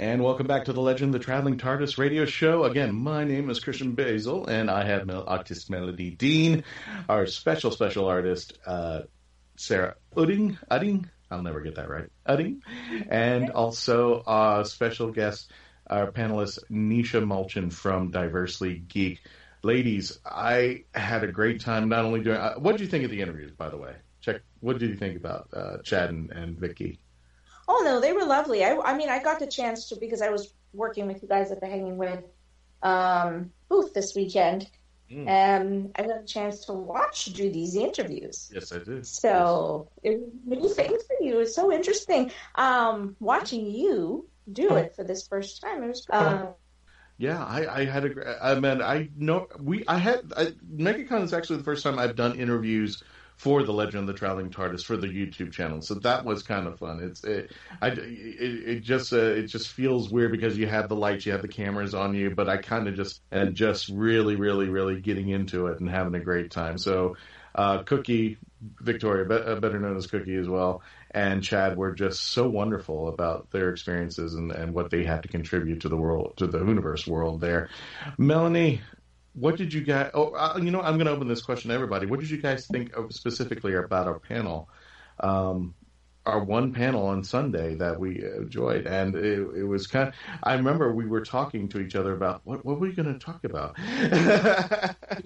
And welcome back to the Legend of the Traveling Tardis radio show. Again, my name is Christian Basel, and I have artist Melanie Dean, our special artist, Sarah Utting, I'll never get that right, Utting, and also our special guest, our panelist, Neisha Mulchan from Diversely Geek. Ladies, I had a great time not only doing... what did you think of the interviews, by the way? What did you think about Chad and Vicky? Oh, no, they were lovely. I mean, I got the chance to, because I was working with you guys at the Hanging With booth this weekend, and I got a chance to do these interviews. Yes, I did. So, it was many things for you. It was so interesting watching you do it for this first time. It was yeah, I had MegaCon is actually the first time I've done interviews for the Legend of the Traveling TARDIS for the YouTube channel, so that was kind of fun. It just feels weird because you have the lights, you have the cameras on you, but I kind of just really, really, really getting into it and having a great time. So, Cookie, Victoria, better known as Cookie as well, and Chad were just so wonderful about their experiences and what they had to contribute to the world, to the Whooniverse world there. Melanie, what did you guys... I'm going to open this question to everybody. What did you guys think specifically about our panel? Our one panel on Sunday that we enjoyed. And it was kind of... I remember we were talking to each other about, what were we going to talk about?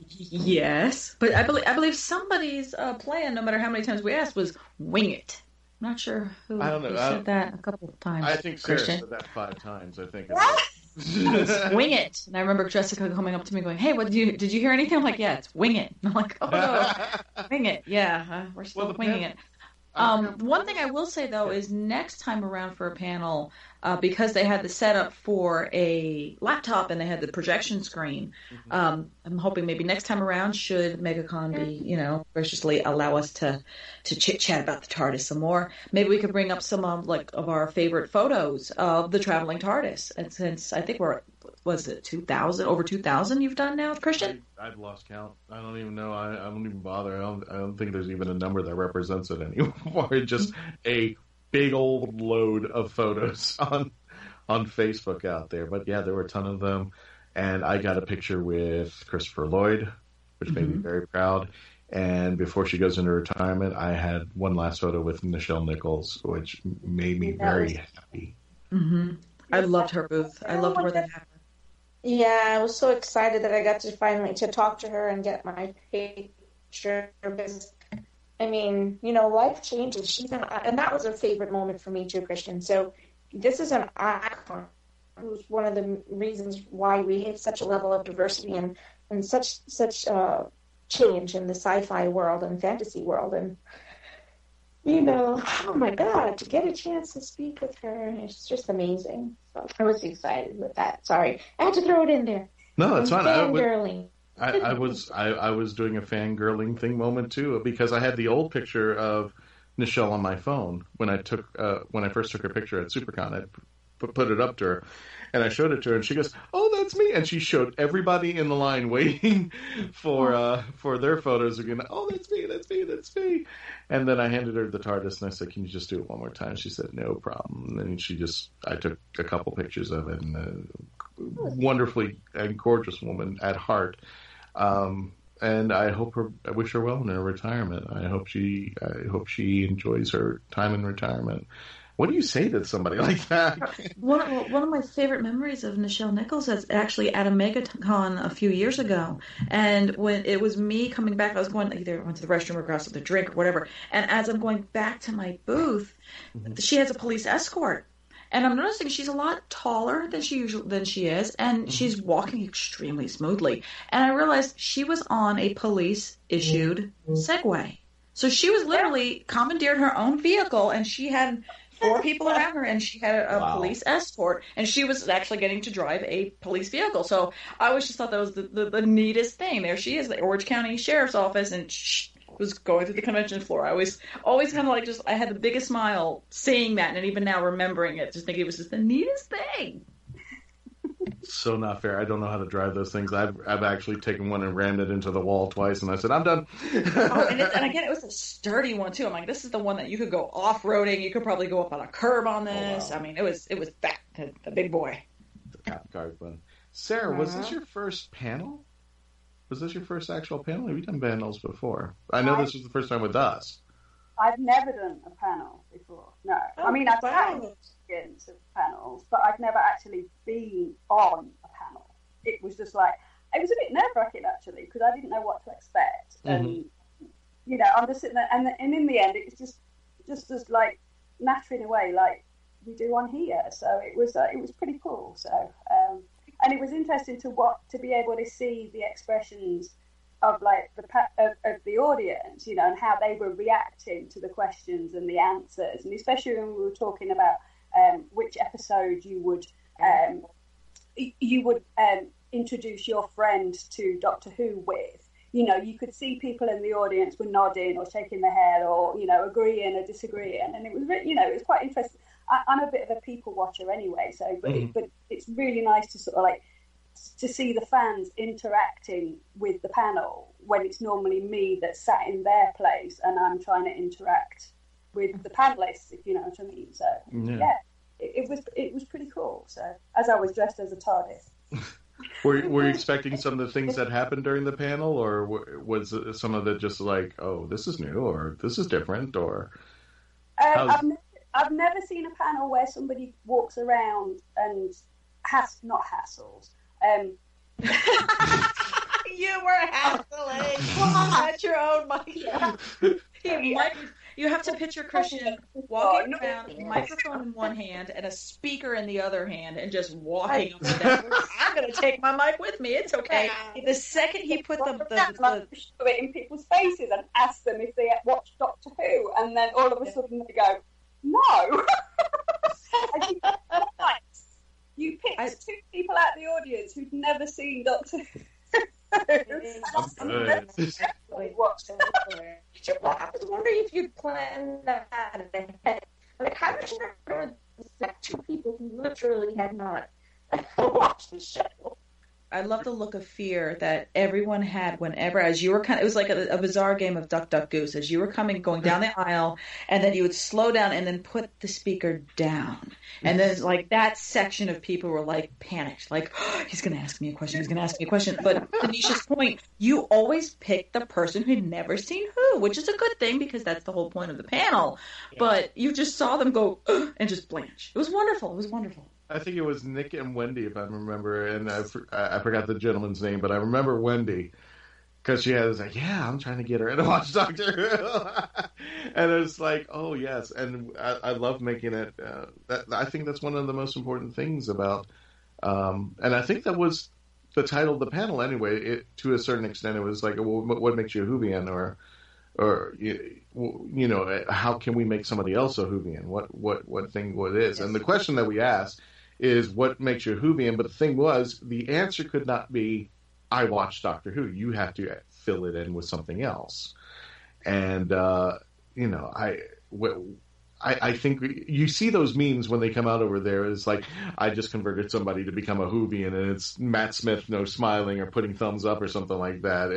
Yes. But I believe somebody's plan, no matter how many times we asked, was wing it. I'm not sure who said that a couple of times. I think Sarah Christian said that 5 times, I think. Wing it. And I remember Jessica coming up to me going, hey, did you hear anything? I'm like, yeah, it's wing it. And I'm like, oh no, wing it. Yeah, we're still winging it. One thing I will say, though, is next time around for a panel, because they had the setup for a laptop and they had the projection screen, I'm hoping maybe next time around, should MegaCon be, graciously allow us to chit-chat about the TARDIS some more, maybe we could bring up some of our favorite photos of the Traveling TARDIS. And since I think was it 2,000, over 2,000 you've done now, Christian? I've lost count. I don't even know. I don't even bother. I don't think there's even a number that represents it anymore. It's just a big old load of photos on Facebook out there. But yeah, there were a ton of them. And I got a picture with Christopher Lloyd, which made me very proud. And before she goes into retirement, I had one last photo with Nichelle Nichols, which made me very happy. Mm-hmm. I loved her booth. I loved where they had her. Yeah, I was so excited that I got to finally to talk to her and get my picture. Because, I mean, life changes. And that was a favorite moment for me too, Christian. So this is an icon. It was one of the reasons why we hit such a level of diversity and such change in the sci-fi world and fantasy world. And oh my God, to get a chance to speak with her, it's just amazing. So I was excited with that. Sorry, I had to throw it in there. No, it's fine. Fangirling. I was doing a fangirling thing moment too, because I had the old picture of Nichelle on my phone when I first took her picture at SuperCon. I put it up to her, and I showed it to her, and she goes, "Oh, that's me!" And she showed everybody in the line waiting for their photos again. "Oh, that's me! That's me! That's me!" And then I handed her the TARDIS, and I said, "Can you just do it one more time?" She said, "No problem." And then I took a couple pictures of it, and wonderfully and gorgeous woman at heart. and I wish her well in her retirement. I hope she enjoys her time in retirement. What do you say to somebody like that? One of my favorite memories of Nichelle Nichols is actually at a MegaCon a few years ago. And when it was me coming back, I was going either went to the restroom or got something to drink or whatever. And as I'm going back to my booth, she has a police escort. And I'm noticing she's a lot taller than she is, and she's walking extremely smoothly. And I realized she was on a police-issued Segway. So she was literally commandeered her own vehicle, and she had 4 people around her, and she had a police escort, and she was actually getting to drive a police vehicle. So I always just thought that was the neatest thing. There she is, the Orange County Sheriff's Office, and she was going through the convention floor. I always kind of like I had the biggest smile seeing that, and even now remembering it, just thinking it was just the neatest thing. So not fair. I don't know how to drive those things. I've actually taken one and rammed it into the wall twice, and I said, I'm done. And again, it was a sturdy one too. I'm like, this is the one that you could go off-roading. You could probably go up on a curb on this. Oh, wow. I mean, it was that, the big boy. The cop car one. Sarah, was this your first panel? Was this your first actual panel? Have you done panels before? I know this was the first time with us. I've never done a panel before. No. I mean, I've had experience of panels, but I've never actually been on a panel. It was just like, it was a bit nerve-wracking, actually, because I didn't know what to expect. And, you know, I'm just sitting there, and in the end, it's just as, like, nattering away like we do on here. So it was pretty cool. So, and it was interesting to be able to see the expressions of like of the audience, you know, and how they were reacting to the questions and the answers, and especially when we were talking about which episode you would introduce your friend to Doctor Who with. You know, you could see people in the audience were nodding or shaking their head or, you know, agreeing or disagreeing, and it was, you know, it was quite interesting. I'm a bit of a people watcher anyway, so but it's really nice to sort of like to see the fans interacting with the panel when it's normally me that's sat in their place and I'm trying to interact with the panelists, if you know what I mean. So yeah, it was pretty cool. So as I was dressed as a TARDIS. Were you expecting some of the things that happened during the panel, or was some of it just like, oh, this is new, or this is different, or? I've never seen a panel where somebody walks around and not hassles. You were hassling at your own mic. You have to picture Christian walking around, a microphone in one hand and a speaker in the other hand, and just walking up and down. I'm going to take my mic with me. It's okay. The second he put the it in people's faces and ask them if they watched Doctor Who, and then all of a sudden they go, no. You picked 2 people out of the audience who'd never seen Doctor Who. I was wondering if you'd planned that ahead. Like, how did you know that 2 people who literally had not watched the show? I love the look of fear that everyone had whenever, as you were it was like a bizarre game of Duck, Duck, Goose, as you were going down the aisle, and then you would slow down and then put the speaker down. And then, like, that section of people were, like, panicked. Like, oh, he's going to ask me a question. But to Neisha's point, you always pick the person who'd never seen Who, which is a good thing because that's the whole point of the panel. But you just saw them go, and just blanch. It was wonderful. I think it was Nick and Wendy, if I remember, and I forgot the gentleman's name, but I remember Wendy, because she was like, yeah, I'm trying to get her to watch Doctor Who. And it was like, oh, yes, and I love making it, I think that's one of the most important things about, and I think that was the title of the panel anyway, to a certain extent. It was like, well, what makes you a Whovian, or you know, how can we make somebody else a Whovian? What is? And the question that we asked is, what makes you a Whovian? But the thing was, the answer could not be, I watch Doctor Who. You have to fill it in with something else. And you know, I think you see those memes when they come out over there. It's like, I just converted somebody to become a Whovian, and it's Matt Smith smiling or putting thumbs up or something like that.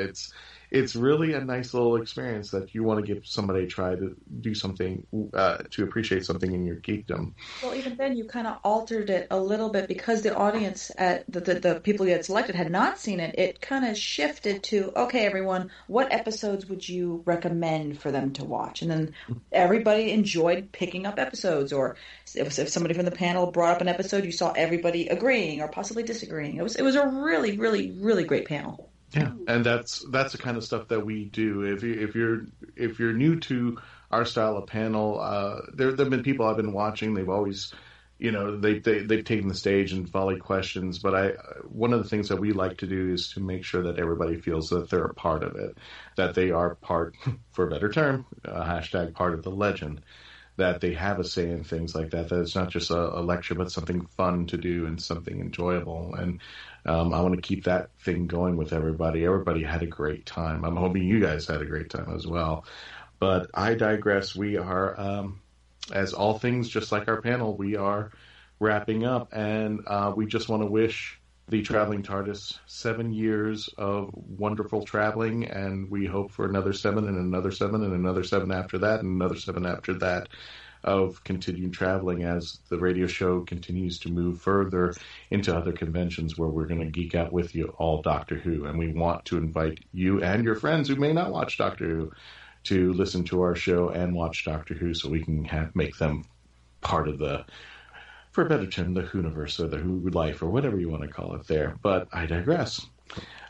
it's really a nice little experience that you want to give somebody a try to do something, to appreciate something in your geekdom. Well, even then, you kind of altered it a little bit because the audience, the people you had selected had not seen it. It kind of shifted to, okay, everyone, what episodes would you recommend for them to watch? And then everybody enjoyed picking up episodes, or if somebody from the panel brought up an episode, you saw everybody agreeing or possibly disagreeing. It was a really, really, really great panel. Yeah, and that's the kind of stuff that we do. If you're new to our style of panel, there have been people I've been watching. They've always, they've taken the stage and volleyed questions. But one of the things that we like to do is to make sure that everybody feels that they're a part of it, that they are part, for a better term, hashtag part of the legend, that they have a say in things like that. That it's not just a lecture, but something fun to do and something enjoyable. And I want to keep that thing going with everybody. Everybody had a great time. I'm hoping you guys had a great time as well. But I digress. We are, as all things, just like our panel, we are wrapping up. And we just want to wish the Traveling Tardis 7 years of wonderful traveling. And we hope for another 7 and another 7 and another 7 after that and another 7 after that, of continued traveling as the radio show continues to move further into other conventions where we're going to geek out with you all Doctor Who. And we want to invite you and your friends who may not watch Doctor Who to listen to our show and watch Doctor Who, so we can make them part of the, for a better term, the Whoniverse or the Who life or whatever you want to call it there. But I digress.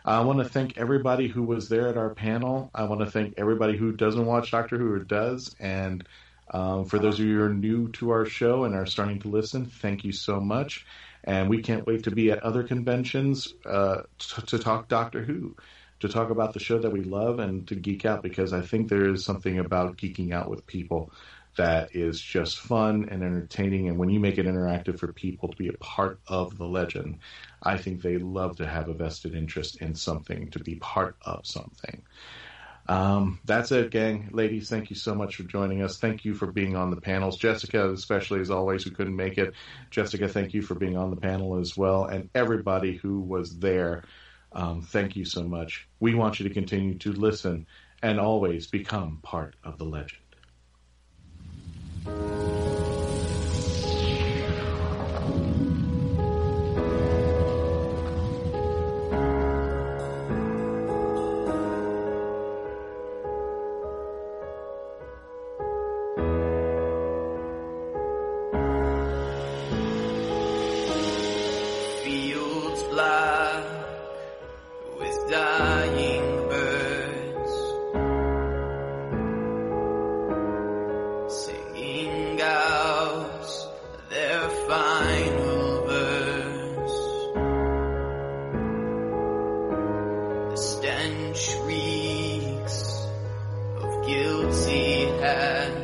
I want to thank everybody who was there at our panel. I want to thank everybody who doesn't watch Doctor Who or does. And for those of you who are new to our show and are starting to listen, thank you so much. And we can't wait to be at other conventions to talk Doctor Who, to talk about the show that we love and to geek out, because I think there is something about geeking out with people that is just fun and entertaining. And when you make it interactive for people to be a part of the legend, I think they love to have a vested interest in something, to be part of something. That's it, gang. Ladies, thank you so much for joining us. Thank you for being on the panels. Jessica, especially, as always, who couldn't make it. Jessica, thank you for being on the panel as well. And everybody who was there, thank you so much. We want you to continue to listen and always become part of the legend. Fields black with dying birds, singing out their final verse. The stench reeks of guilty hands.